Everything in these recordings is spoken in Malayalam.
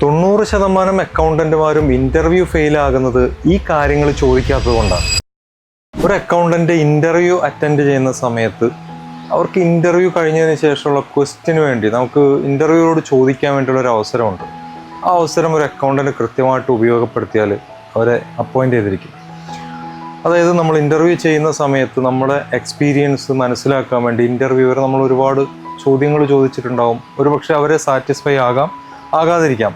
90% അക്കൗണ്ടന്റുമാരും ഇന്റർവ്യൂ ഫെയിൽ ആകുന്നത് ഈ കാര്യങ്ങൾ ചോദിക്കാത്തത് കൊണ്ടാണ്. ഒരു അക്കൗണ്ടന്റ് ഇന്റർവ്യൂ അറ്റൻഡ് ചെയ്യുന്ന സമയത്ത് അവർക്ക് ഇന്റർവ്യൂ കഴിഞ്ഞതിന് ശേഷമുള്ള ക്വസ്റ്റിന് വേണ്ടി നമുക്ക് ഇന്റർവ്യൂയോട് ചോദിക്കാൻ വേണ്ടിയുള്ള ഒരു അവസരമുണ്ട്. ആ അവസരം ഒരു അക്കൗണ്ടന്റ് കൃത്യമായിട്ട് ഉപയോഗപ്പെടുത്തിയാൽ അവരെ അപ്പോയിന്റ് ചെയ്തിരിക്കും. അതായത് നമ്മൾ ഇന്റർവ്യൂ ചെയ്യുന്ന സമയത്ത് നമ്മുടെ എക്സ്പീരിയൻസ് മനസ്സിലാക്കാൻ വേണ്ടി ഇന്റർവ്യൂവർ നമ്മൾ ഒരുപാട് ചോദ്യങ്ങൾ ചോദിച്ചിട്ടുണ്ടാവും. ഒരുപക്ഷെ അവരെ സാറ്റിസ്ഫൈ ആകാതിരിക്കാം.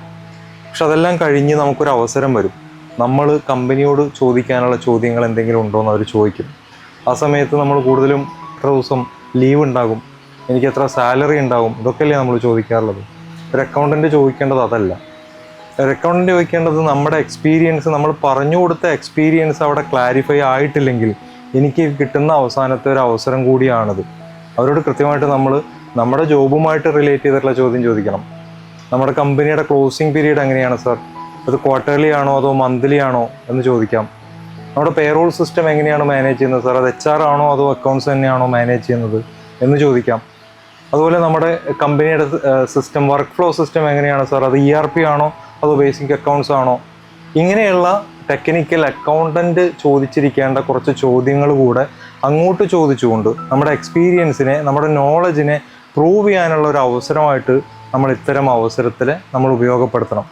പക്ഷെ അതെല്ലാം കഴിഞ്ഞ് നമുക്കൊരു അവസരം വരും. നമ്മൾ കമ്പനിയോട് ചോദിക്കാനുള്ള ചോദ്യങ്ങൾ എന്തെങ്കിലും ഉണ്ടോ എന്ന് അവർ ചോദിക്കും. ആ സമയത്ത് നമ്മൾ കൂടുതലും എത്ര ദിവസം ലീവ് ഉണ്ടാകും, എനിക്ക് എത്ര സാലറി ഉണ്ടാകും, ഇതൊക്കെയല്ലേ നമ്മൾ ചോദിക്കാറുള്ളത്. ഒരു അക്കൗണ്ടൻറ്റ് ചോദിക്കേണ്ടത് അതല്ല. ഒരു അക്കൗണ്ടൻറ്റ് ചോദിക്കേണ്ടത് നമ്മുടെ എക്സ്പീരിയൻസ്, നമ്മൾ പറഞ്ഞു കൊടുത്ത എക്സ്പീരിയൻസ് അവിടെ ക്ലാരിഫൈ ആയിട്ടില്ലെങ്കിൽ എനിക്ക് കിട്ടുന്ന അവസാനത്തെ ഒരു അവസരം കൂടിയാണിത്. അവരോട് കൃത്യമായിട്ട് നമ്മൾ നമ്മുടെ ജോബുമായിട്ട് റിലേറ്റ് ചെയ്തിട്ടുള്ള ചോദ്യം ചോദിക്കണം. നമ്മുടെ കമ്പനിയുടെ ക്ലോസിംഗ് പീരീഡ് എങ്ങനെയാണ് സാർ, അത് ക്വാർട്ടർലി ആണോ അതോ മന്ത്ലി ആണോ എന്ന് ചോദിക്കാം. നമ്മുടെ പേറോൾ സിസ്റ്റം എങ്ങനെയാണ് മാനേജ് ചെയ്യുന്നത് സാർ, അത് HR ആണോ അതോ അക്കൗണ്ട്സ് തന്നെയാണോ മാനേജ് ചെയ്യുന്നത് എന്ന് ചോദിക്കാം. അതുപോലെ നമ്മുടെ കമ്പനിയുടെ സിസ്റ്റം, വർക്ക് ഫ്ലോ സിസ്റ്റം എങ്ങനെയാണ് സാർ, അത് ERP ആണോ അതോ ബേസിക് അക്കൗണ്ട്സ് ആണോ. ഇങ്ങനെയുള്ള ടെക്നിക്കൽ അക്കൗണ്ടൻറ്റ് ചോദിച്ചിരിക്കേണ്ട കുറച്ച് ചോദ്യങ്ങൾ കൂടെ അങ്ങോട്ട് ചോദിച്ചുകൊണ്ട് നമ്മുടെ എക്സ്പീരിയൻസിനെ, നമ്മുടെ നോളജിനെ പ്രൂവ് ചെയ്യാനുള്ള ഒരു അവസരമായിട്ട് നമ്മൾ ഇത്തരം അവസരത്തിൽ നമ്മൾ ഉപയോഗപ്പെടുത്തണം.